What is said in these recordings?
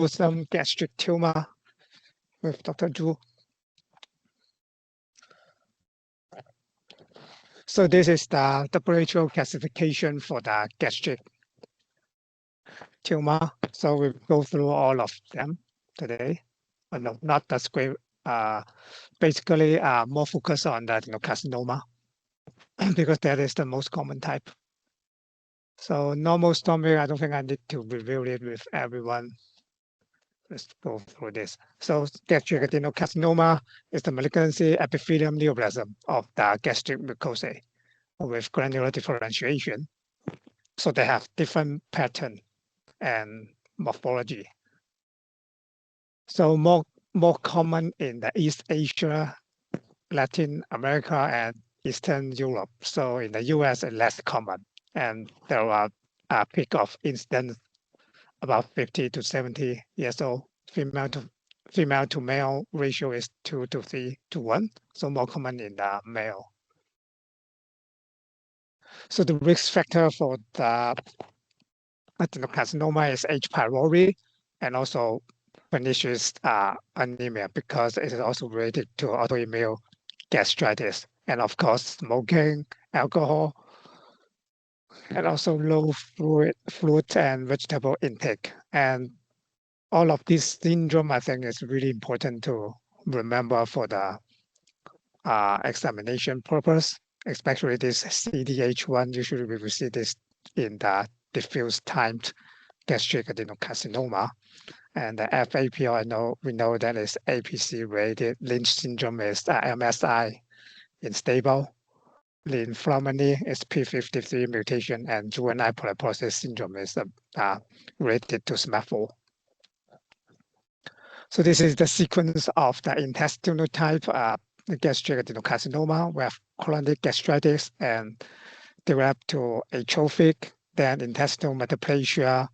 some gastric tumor with Dr. Zhu. So this is the WHO classification for the gastric tumor. So we'll go through all of them today. No, not the square. Basically, more focus on the adenocarcinoma because that is the most common type. So normal stomach, I don't think I need to review it with everyone. Let's go through this. So gastric adenocarcinoma is the malignancy epithelium neoplasm of the gastric mucosa with granular differentiation. So they have different pattern and morphology. So more common in the East Asia, Latin America, and Eastern Europe. So in the US, it's less common. And there are a peak of incidence about 50 to 70 years old. Female to male ratio is 2 to 3 to 1. So more common in the male. So the risk factor for the adenocarcinoma is H. pylori and also pernicious anemia because it is also related to autoimmune gastritis. And of course, smoking, alcohol, and also low fruit and vegetable intake. And all of this syndrome, I think, is really important to remember for the examination purpose, especially this CDH1. Usually we will see this in the diffuse timed gastric adenocarcinoma. And the FAPR, we know that is APC-related. Lynch syndrome is MSI unstable. Lymphomany is P53 mutation, and juvenile polyposis syndrome is related to SMAP4. So this is the sequence of the intestinal type, gastric adenocarcinoma. We have chronic gastritis and develop to atrophic, then intestinal metaplasia,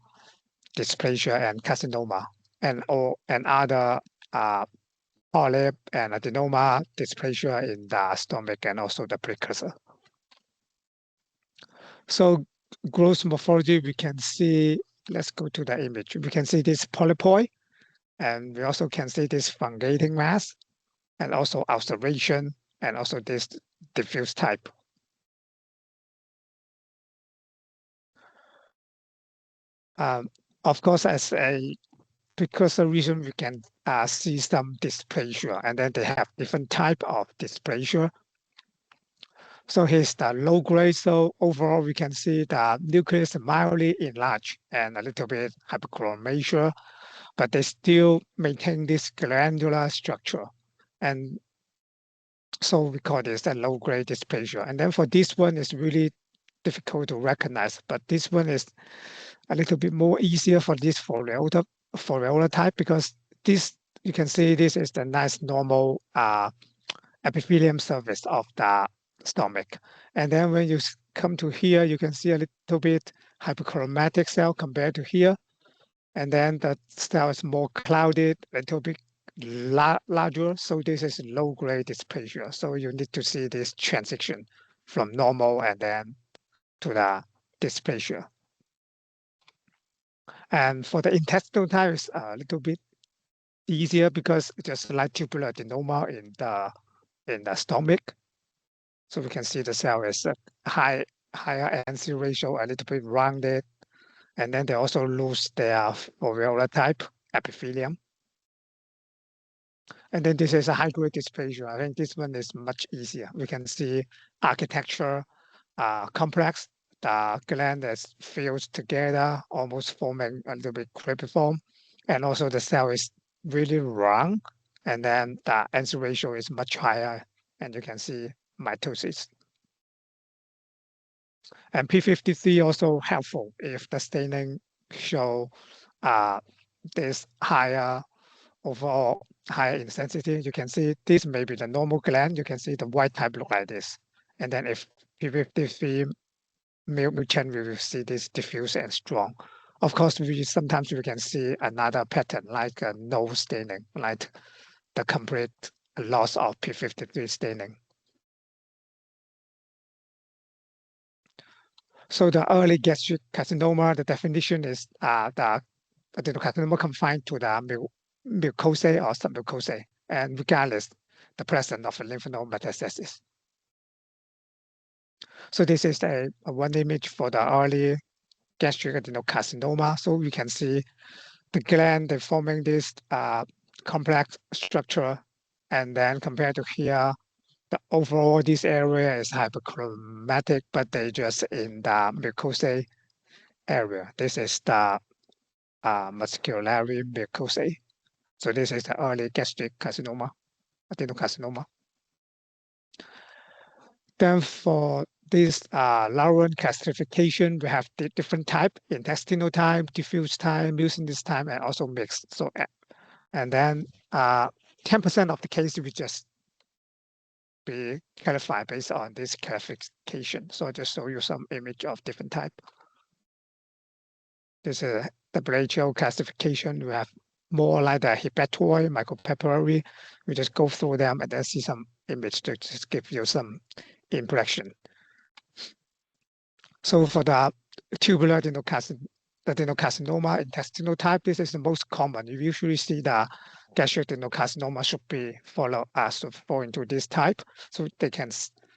dysplasia, and carcinoma, and other polyp and adenoma dysplasia in the stomach and also the precursor. So gross morphology, we can see, let's go to the image. We can see this polypoid, and we also can see this fungating mass, and also ulceration, and also this diffuse type. Of course, as a precursor region, we can see some dysplasia, and then they have different type of dysplasia. So here's the low grade. So overall, we can see the nucleus mildly enlarged and a little bit hyperchromasia, but they still maintain this glandular structure. And so we call this a low grade dysplasia. And then for this one, it's really difficult to recognize, but this one is a little bit more easier for this foveolar type because this, you can see this is the nice normal epithelium surface of the stomach. And then when you come to here, you can see a little bit hyperchromatic cell compared to here. And then the cell is more clouded, a little bit larger. So this is low-grade dysplasia. So you need to see this transition from normal and then to the dysplasia. And for the intestinal type, it's a little bit easier because it's just like tubular adenoma in the stomach. So we can see the cell is higher NC ratio, a little bit rounded, and then they also lose their foveolar type epithelium. And then this is a high-grade dysplasia. I think this one is much easier. We can see architecture complex. The gland is fused together, almost forming a little bit cribriform. And also the cell is really round. And then the NC ratio is much higher. And you can see mitosis. And P53 also helpful if the staining show this higher overall higher intensity. You can see this may be the normal gland. You can see the white type look like this. And then if P53 mutant, we will see this diffuse and strong. Of course, sometimes we can see another pattern like no staining, like the complete loss of P53 staining. So the early gastric carcinoma, the definition is the adenocarcinoma confined to the mucosae or submucosae, and regardless the presence of a lymph node metastasis. So this is a one image for the early gastric adenocarcinoma. So you can see the gland they forming this complex structure, and then compared to here, the overall this area is hyperchromatic, but they just in the mucosae area. This is the musculary mucosae. So this is the early gastric carcinoma, adenocarcinoma. Then for this Lauren classification, we have the different type: intestinal type, diffuse type, mucinous type, and also mixed. So and then 10% of the cases we just be clarified based on this classification. So I just show you some image of different type. This is the WHO classification. We have more like the hepatoid, micropapillary. We just go through them and then see some image to just give you some impression. So for the tubular adenocarcinoma intestinal type, this is the most common. You usually see the gastric adenocarcinoma should fall into this type, so they can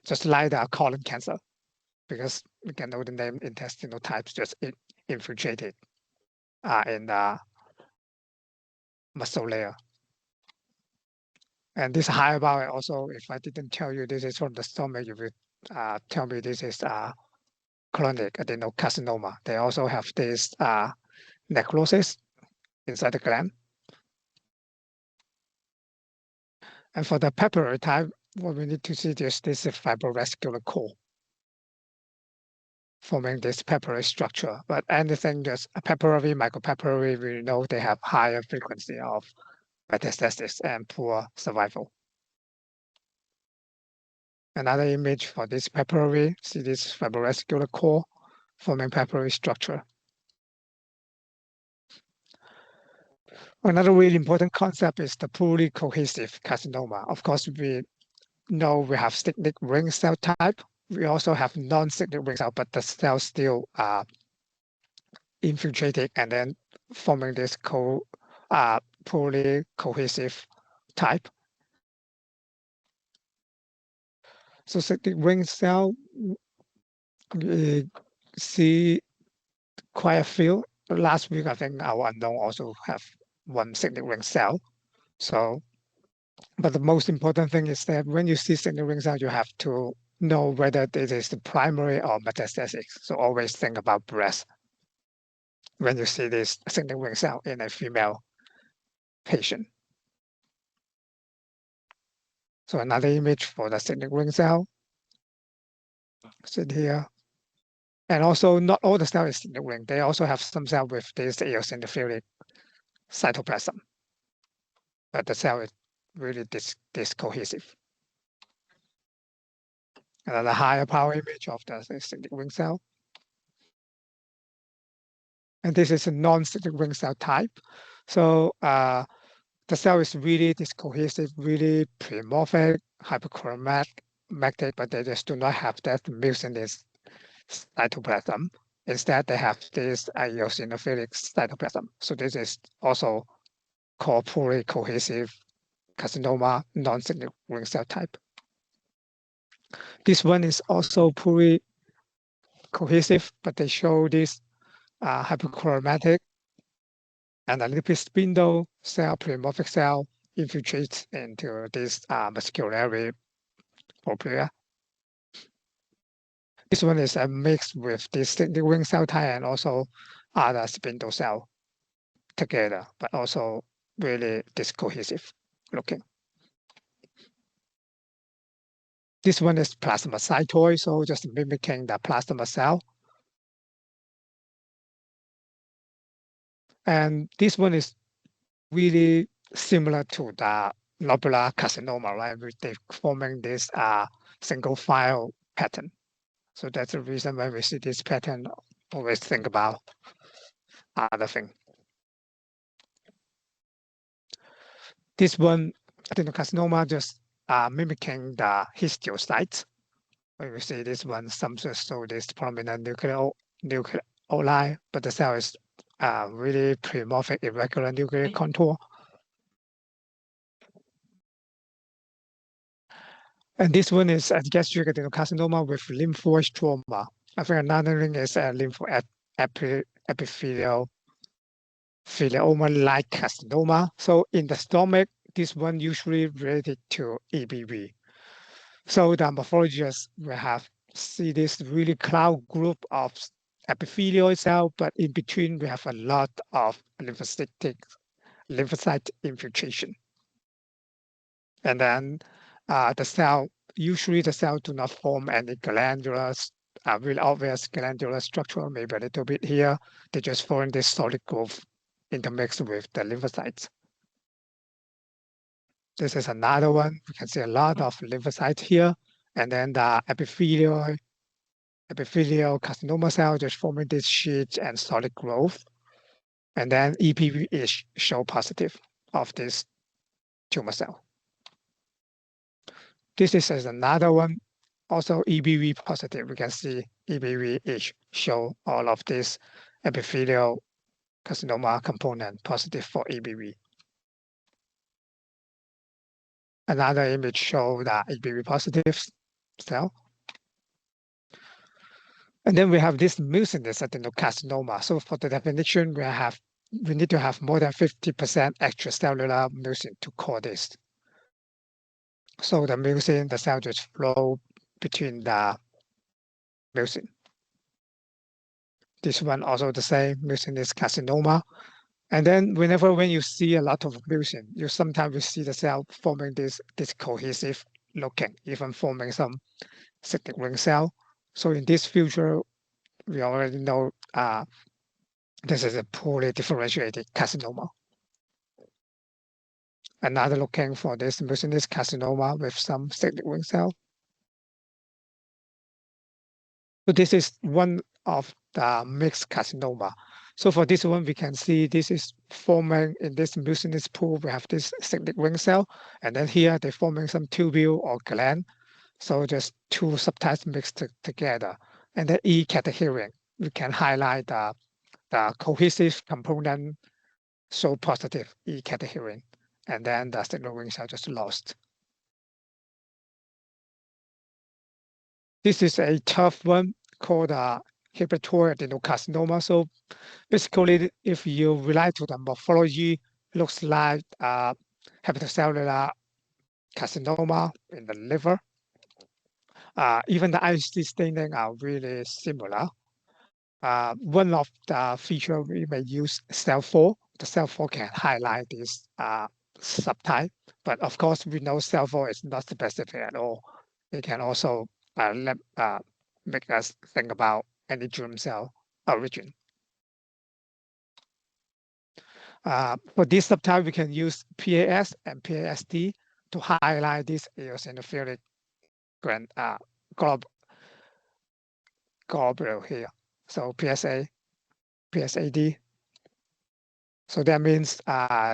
just like the colon cancer, because we can know the name intestinal types just infiltrated in the muscle layer. And this higher bowel also, if I didn't tell you this is from the stomach, you would tell me this is chronic adenocarcinoma. They also have this necrosis inside the gland. And for the papillary type, what we need to see is this fibrovascular core forming this papillary structure. But anything just a papillary, micropapillary, we know they have higher frequency of metastasis and poor survival. Another image for this papillary, see this fibrovascular core forming papillary structure. Another really important concept is the poorly cohesive carcinoma. Of course, we know we have cyclic ring cell type. We also have non-cyclic ring cell, but the cells still are infiltrated and then forming this poorly cohesive type. So cyclic ring cell, we see quite a few. Last week, I think our unknown also have one cyclic ring cell. So, but the most important thing is that when you see cyclic ring cell, you have to know whether this is the primary or metastatic. So always think about breast when you see this cyclic ring cell in a female patient. So another image for the cyclic ring cell. Sit here. And also not all the cells is cyclic ring. They also have some cell with this eosinophilic cytoplasm. But the cell is really discohesive. Another higher power image of the cyclic ring cell. And this is a non-cyclic ring cell type. So the cell is really discohesive, really pleomorphic, hyperchromatic, but they just do not have that mucinous cytoplasm. Instead, they have this eosinophilic cytoplasm. So this is also called poorly cohesive carcinoma, non-cyclic ring cell type. This one is also poorly cohesive, but they show this hyperchromatic and a lipid spindle cell, pleomorphic cell infiltrates into this musculary propria. This one is a mix with this cyclic ring cell type and also other spindle cell together, but also really discohesive looking. This one is plasmacytoid, so just mimicking the plasma cell. And this one is really similar to the lobular carcinoma, right? They're forming this single file pattern. So that's the reason when we see this pattern, always think about other thing. This one, adenocarcinoma, just mimicking the histiocytes. When we see this one, some show this prominent nucleoli, but the cell is really pleomorphic irregular nuclear contour. And this one is a gastric adenocarcinoma with lymphoid trauma. I think another thing is a epithelial like carcinoma. So in the stomach, this one usually related to EBV. So the morphologists will have see this really cloud group of epithelial cell, but in between we have a lot of lymphocyte infiltration. And then usually the cell do not form any glandular, really obvious glandular structure, maybe a little bit here. They just form this solid growth intermixed with the lymphocytes. This is another one. We can see a lot of lymphocytes here. And then the epithelial carcinoma cell just forming this sheet and solid growth. And then EPV is show positive of this tumor cell. This is another one, also EBV positive. We can see EBV is show all of this epithelial carcinoma component positive for EBV. Another image show the EBV positive cell. And then we have this mucinous adenocarcinoma. So for the definition, we need to have more than 50% extracellular mucin to call this. So the mucin, the cell just flow between the mucin. This one also the same, mucinous carcinoma. And then when you see a lot of mucin, you sometimes will see the cell forming this cohesive looking, even forming some cyclic ring cell. So in this future, we already know this is a poorly differentiated carcinoma. Another looking for this mucinous carcinoma with some cyclic ring cell. So this is one of the mixed carcinoma. So for this one, we can see this is forming in this mucinous pool. We have this cyclic ring cell, and then here they're forming some tubule or gland. So just two subtypes mixed together. And then E category, we can highlight the cohesive component so positive E category, and then the cyclic ring cell just lost. This is a tough one called hepatoid adenocarcinoma. So basically, if you rely to the morphology, looks like hepatocellular carcinoma in the liver. Even the IHC staining are really similar. One of the feature we may use cell4. The cell4 can highlight this subtype, but of course we know cell4 is not specific at all. It can also make us think about any germ cell origin. For this subtype, we can use PAS and PASD to highlight this eosinophilic globule here. So PSA, PSAD. So that means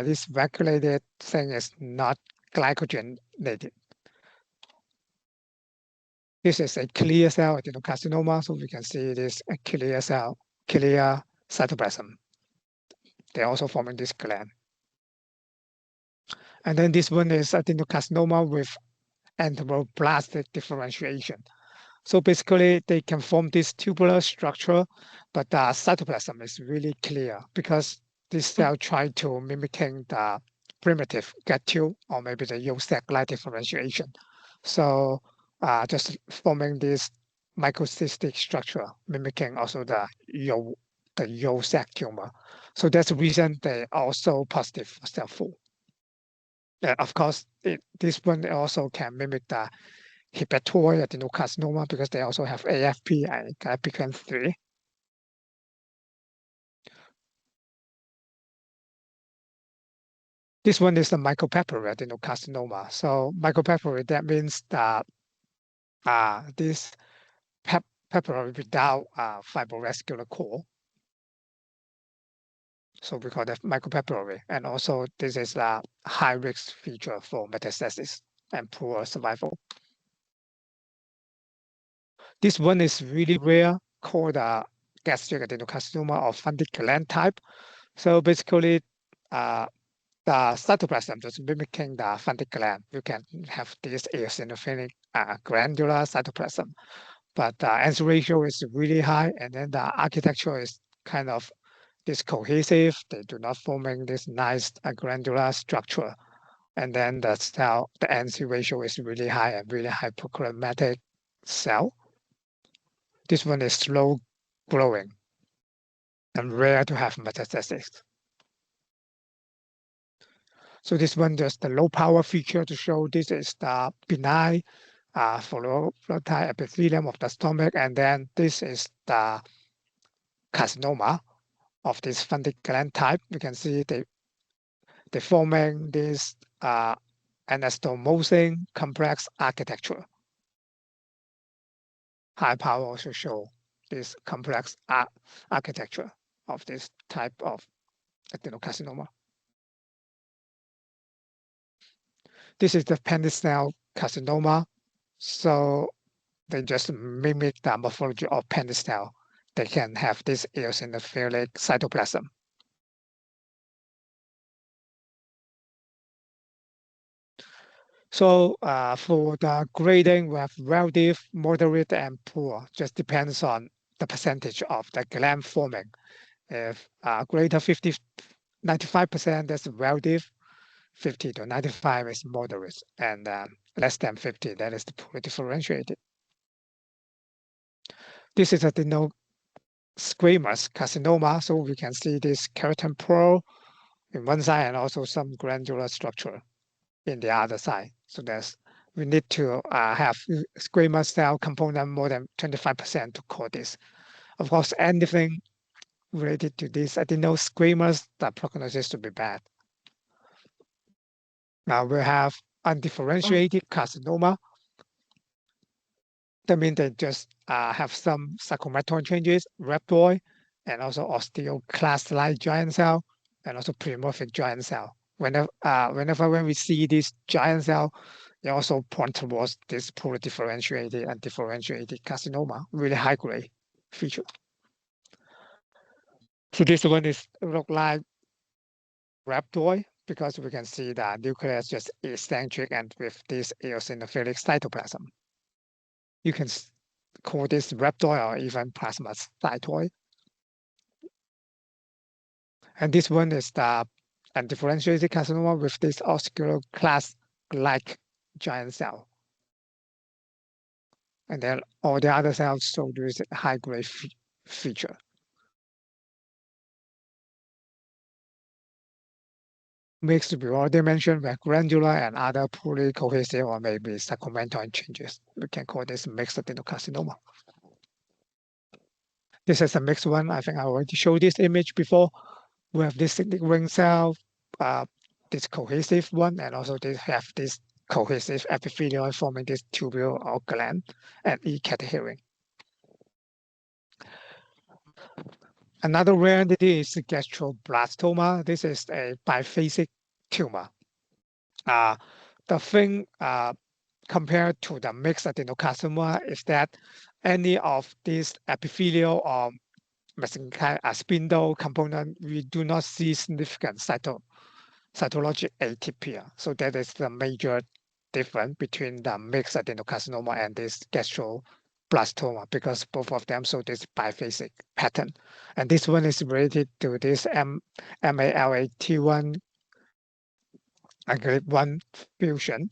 this regulated thing is not glycogenated. This is a clear cell adenocarcinoma, so we can see this clear cell, clear cytoplasm. They're also forming this gland. And then this one is adenocarcinoma with enteroblastic differentiation. So basically, they can form this tubular structure, but the cytoplasm is really clear because this cell try to mimicking the primitive gut tube or maybe the yolk sac-like differentiation. So just forming this microcystic structure, mimicking also the yolk sac tumor. So that's the reason they are also positive for cell4. Of course, this one also can mimic the hepatoid adenocarcinoma because they also have AFP and glypican-3. This one is the mycopapillary adenocarcinoma. So mycopapillary, that means that this papillary without fibrovascular core. So we call that mycopapillary. And also this is a high risk feature for metastasis and poor survival. This one is really rare, called gastric adenocarcinoma or funded gland type. So basically, the cytoplasm just mimicking the funded gland. You can have this eosinophilic granular cytoplasm, but the answer ratio is really high, and then the architecture is kind of this cohesive. They do not forming this nice granular structure, and then the cell, the answer ratio is really high and really hypochromatic cell. This one is slow growing and rare to have metastasis. So this one just the low power feature to show this is the benign follicular epithelium of the stomach, and then this is the carcinoma of this funded gland type. You can see they forming this anastomosing complex architecture. High power also show this complex architecture of this type of adenocarcinoma. This is the penile carcinoma. So they just mimic the morphology of penile. They can have this eosinophilic cytoplasm. So for the grading, we have well-diff, moderate, and poor. Just depends on the percentage of the gland forming. If greater 95%, that's well-diff. 50 to 95 is moderate, and less than 50, that is the poorly differentiated. This is adenosquamous carcinoma, so we can see this keratin pearl in one side and also some granular structure in the other side. So we need to have squamous cell component more than 25% to call this. Of course, anything related to this adenosquamous, the prognosis to be bad. Now we have undifferentiated carcinoma. That means they just have some sarcomatoid changes, rhabdoid, and also osteoclast-like giant cell, and also pleomorphic giant cell. Whenever when we see this giant cell, they also point towards this poorly differentiated and differentiated carcinoma, really high grade feature. So this one is look like rhabdoid because we can see the nucleus just eccentric and with this eosinophilic cytoplasm. You can call this rhabdoid or even plasmacytoid. And this one is the undifferentiated carcinoma with this osteoclast-like giant cell. And then all the other cells show this high-grade feature. Mixed we already mentioned with granular and other poorly cohesive or maybe sarcomatoid changes. We can call this mixed adenocarcinoma. This is a mixed one. I think I already showed this image before. We have this cyclic ring cell, this cohesive one, and also they have this cohesive epithelium forming this tubule or gland and E-cadherin. Another rare entity is gastroblastoma. This is a biphasic tumor. The thing compared to the mixed adenocarcinoma is that any of these epithelial or mesenchymal spindle component, we do not see significant cytologic atypia. So that is the major difference between the mixed adenocarcinoma and this gastroblastoma, because both of them show this biphasic pattern. And this one is related to this MALAT1 GLIP1 fusion.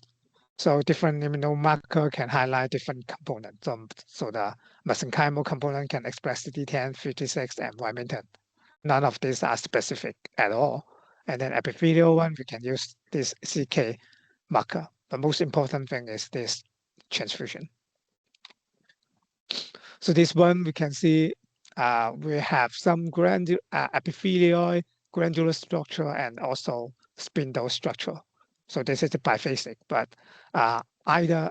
So different immunomarker can highlight different components. So the mesenchymal component can express CD10, 56, and Wyminton. None of these are specific at all. And then epithelial one, we can use this CK marker. The most important thing is this transfusion. So this one, we can see we have some epithelial, granular structure, and also spindle structure. So this is the biphasic, but neither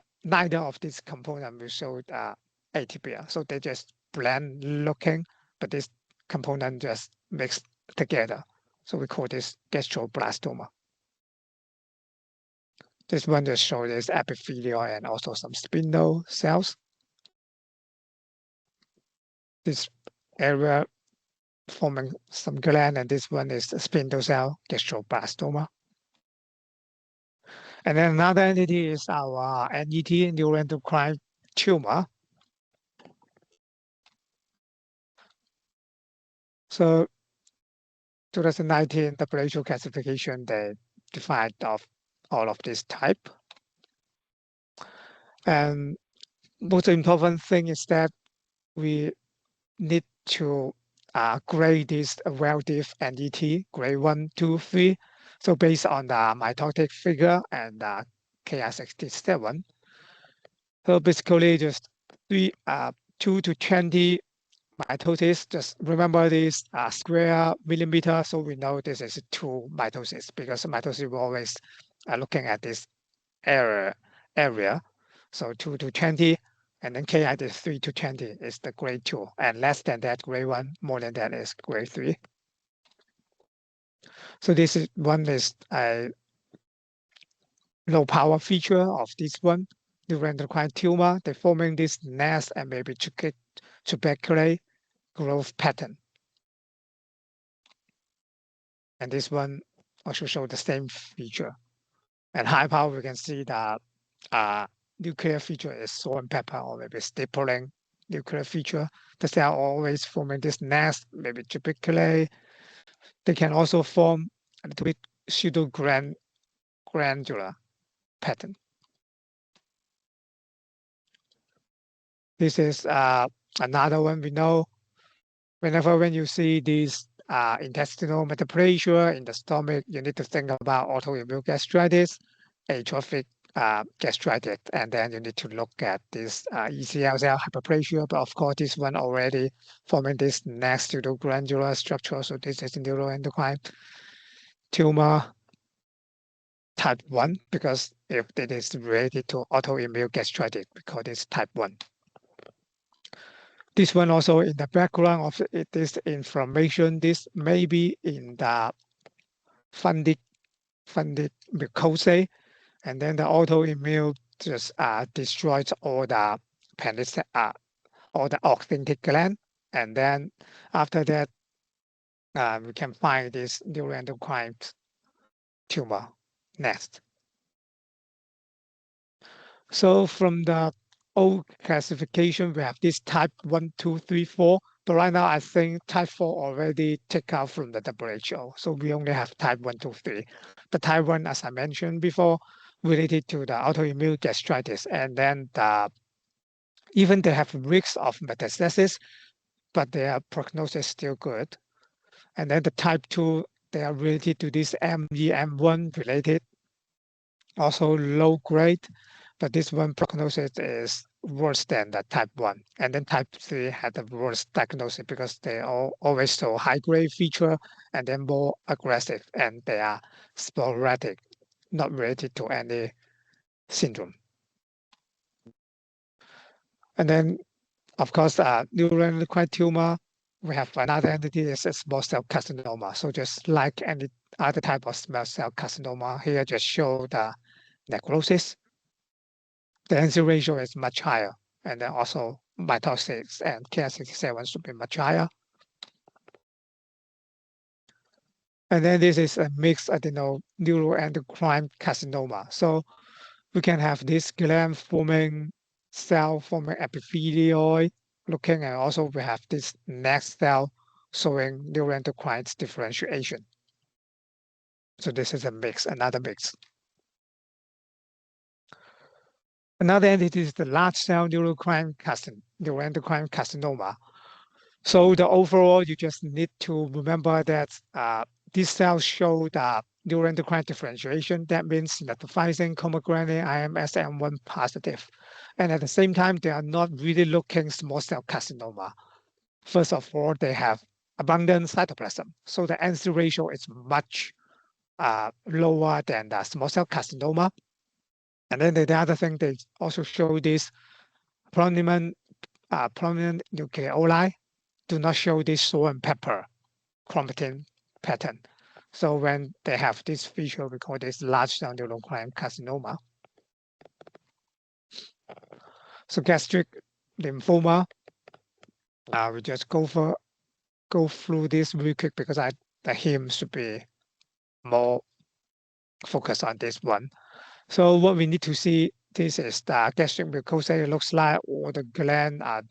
of these components will show atypia. So they just blend looking, but this component just mixed together. So we call this gastroblastoma. This one just shows this epithelial and also some spindle cells. This area forming some gland, and this one is the spindle cell gastroblastoma. And then another entity is our NET, neuroendocrine tumor. So 2019 WHO classification, they defined of all of this type. And most important thing is that we need to grade this well-diff NET, grade 1, 2, 3. So based on the mitotic figure and Ki67. So basically just 2 to 20 mitosis. Just remember this square millimeter, so we know this is 2 mitosis because mitosis we're always looking at this area. So 2 to 20, and then Ki is 3 to 20 is the grade 2, and less than that, grade 1, more than that is grade 3. So this is one is a low power feature of this one, neuroendocrine tumor. They're forming this nest and maybe tuberculate growth pattern. And this one also show the same feature. And high power, we can see the nuclear feature is salt and pepper, or maybe stippling nuclear feature. The cell always forming this nest, maybe tuberculate. They can also form a little bit pseudo-granular pattern. This is another one we know. Whenever when you see these intestinal metaplasia in the stomach, you need to think about autoimmune gastritis, atrophic gastritis, and then you need to look at this ECL cell hyperplasia. But of course, this one already forming this next pseudogranular structure. So this is neuroendocrine tumor type 1, because if it is related to autoimmune gastritis, because it's type 1. This one also in the background of it is inflammation. This may be in the funded mucosa, and then the autoimmune just destroys all the all the authentic gland, and then after that we can find this neuroendocrine tumor nest. So from the old classification, we have this type 1, 2, 3, 4. But right now, I think type 4 already take out from the WHO. So we only have type 1, 2, 3. The type 1, as I mentioned before, related to the autoimmune gastritis. And then even they have risks of metastasis, but their prognosis is still good. And then the type 2, they are related to this ME/M1 related, also low grade, but this one prognosis is worse than the type 1. And then type 3 had the worst diagnosis because they always show high grade feature and then more aggressive, and they are sporadic, not related to any syndrome. And then, of course, neuroendocrine tumor, we have another entity is a small cell carcinoma. So just like any other type of small cell carcinoma, here just show the necrosis. The NC ratio is much higher, and then also mitosis and Ki67 should be much higher. And then this is a mixed neuroendocrine carcinoma. So we can have this gland forming, cell forming epithelioid looking, and also we have this next cell showing neuroendocrine differentiation. So this is a mix, another mix. Another entity is the large cell neuroendocrine carcinoma. So the overall, you just need to remember that these cells show the neuroendocrine differentiation. That means metaphysing, chromogranin, IMSM1 positive. And at the same time, they are not really looking small cell carcinoma. First of all, they have abundant cytoplasm. So the NC ratio is much lower than the small cell carcinoma. And then the other thing, they also show this prominent nucleoli do not show this salt and pepper chromatin pattern. So when they have this feature, we call this large cell neuroendocrine carcinoma. So gastric lymphoma, we just go go through this really quick because the him should be more focused on this one. So what we need to see, this is the gastric mucosa. It looks like all the glands are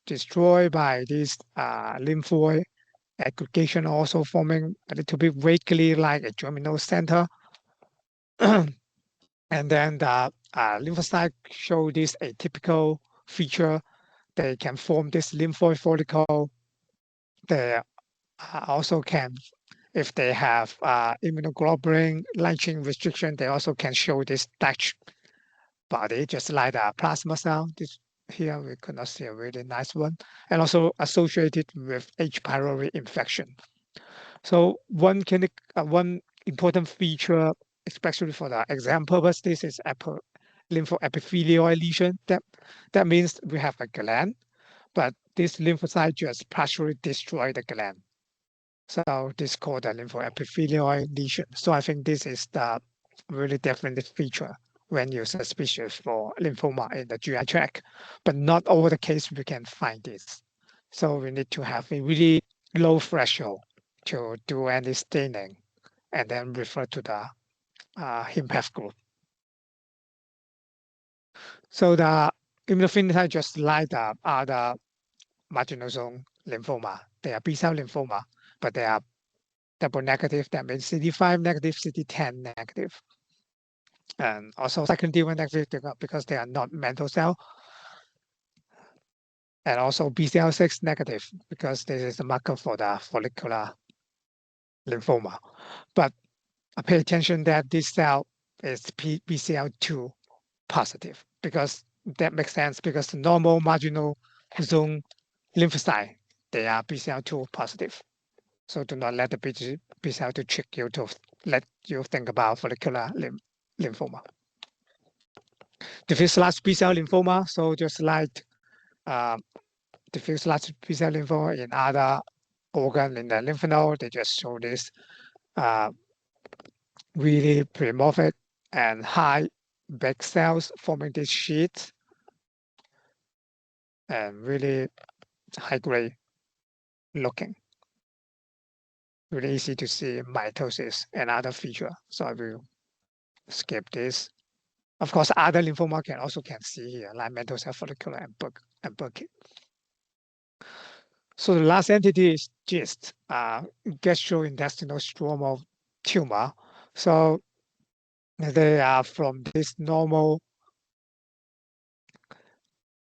destroyed by this lymphoid aggregation, also forming a little bit vaguely like a germinal center. And then the lymphocyte show this atypical feature. They can form this lymphoid follicle. They also can, if they have immunoglobulin light chain restriction, they also can show this Dutch body, just like the plasma cell. This here we could not see a really nice one, and also associated with H. pylori infection. So one important feature, especially for the exam purpose, this is lymphoepithelioid lesion. That means we have a gland, but this lymphocyte just partially destroy the gland. So this is called a lymphoepithelioid lesion. So I think this is the really definite feature when you're suspicious for lymphoma in the GI tract, but not all the case we can find this. So we need to have a really low threshold to do any staining and then refer to the HIMPATH group. So the immunophenotype just like the other marginal zone lymphoma. They are B-cell lymphoma, but they are double negative. That means CD5 negative, CD10 negative. And also cyclin D1 negative because they are not mantle cell. And also BCL6 negative because this is a marker for the follicular lymphoma. But pay attention that this cell is BCL2 positive because that makes sense because the normal marginal zone lymphocyte, they are BCL2 positive. So do not let the B cell to trick you to let you think about follicular lymphoma. Diffuse large B cell lymphoma, so just like diffuse large B cell lymphoma in other organ in the lymph node, they just show this really polymorphic and high big cells forming this sheet and really high grade looking. Really easy to see mitosis and other feature. So I will skip this. Of course, other lymphoma can see here, like mantle cell follicular and Burkitt. So the last entity is GIST, gastrointestinal stromal tumor. So they are from this normal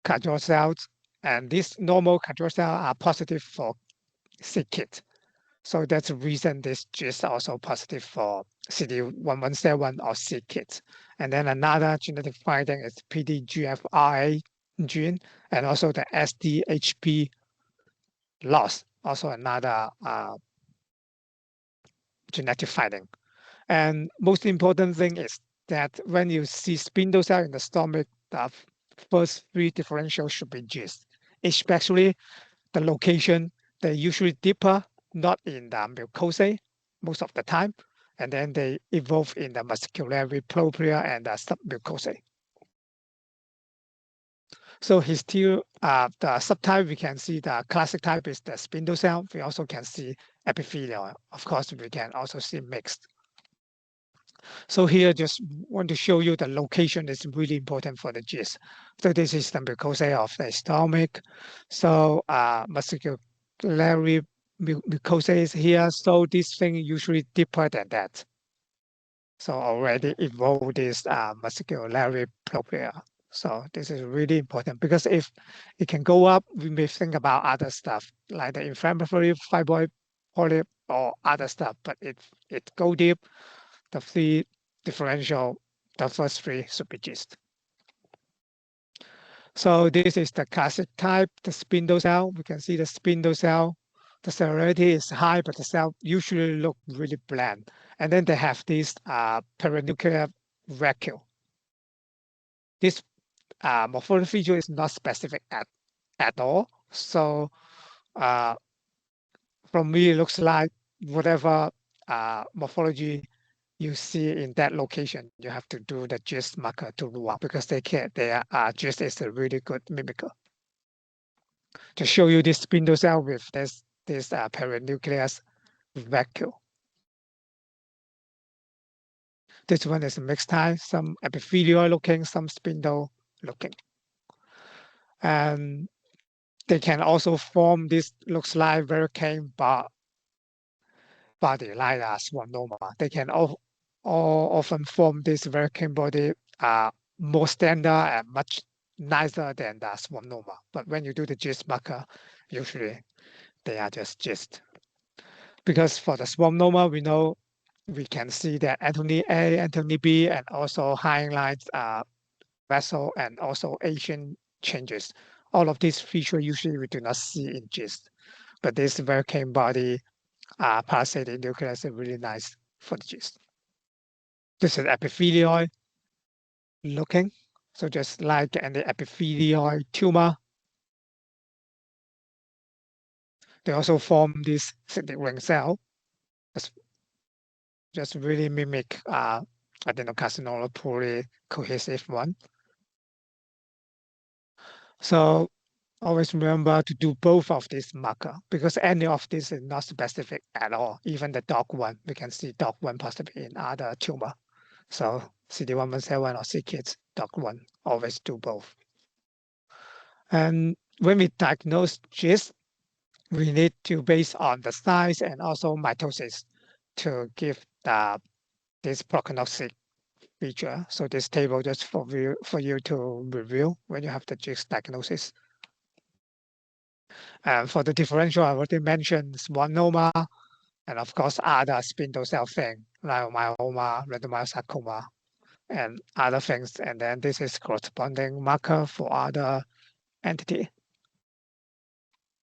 cardiac cells, and these normal cardiac cells are positive for c-KIT. So that's the reason this GIST also positive for CD1117 or c-KIT. And then another genetic finding is PDGFRA gene, and also the SDHP loss, also another genetic finding. And most important thing is that when you see spindle cell in the stomach, the first three differentials should be GIST, especially the location. They usually deeper, not in the mucosa most of the time, and then they evolve in the musculary propria and the submucosa. So the subtype, we can see the classic type is the spindle cell. We also can see epithelial. Of course, we can also see mixed. So here, just want to show you the location is really important for the GIST. So this is the mucosa of the stomach. So musculary mucosa is here. So this thing usually deeper than that. So already evolved this musculary propria. So this is really important because if it can go up, we may think about other stuff like the inflammatory fibroid polyp or other stuff. But it go deep, the three differential, the first three should be GIST. So this is the classic type, the spindle cell. We can see the spindle cell. The cellularity is high, but the cell usually look really bland. And then they have this perinuclear vacuole. This morphology feature is not specific at all. So from me, it looks like whatever morphology you see in that location, you have to do the GIST marker to rule out because GIST is a really good mimicker. To show you this spindle cell with this this perinucleus vacuole. This one is a mixed type, some epithelial looking, some spindle looking. And they can also form this looks like Verrucane body like a schwannoma. They can often form this Verrucane body more standard and much nicer than the schwannoma. But when you do the GIST marker, usually they are just GIST. Because for the schwannoma, we know we can see that Anthony A, Anthony B, and also hyaline vessel and also Asian changes. All of these features usually we do not see in GIST. But this Verrucane body parasitic nucleus is really nice for the GIST. This is epithelial looking. So just like any epithelial tumor, they also form this cyclic ring cell. Just really mimic adenocarcinoma poorly cohesive one. So always remember to do both of these marker because any of this is not specific at all. Even the DOC1, we can see DOC1 possibly in other tumor. So CD117 or c-KIT, DOC1, always do both. And when we diagnose GIST, we need to base on the size and also mitosis to give this prognostic feature. So this table just for you to review when you have the GIST diagnosis. And for the differential, I already mentioned schwannoma, and of course other spindle cell thing like myoma, rhabdomyosarcoma, and other things. And then this is corresponding marker for other entity.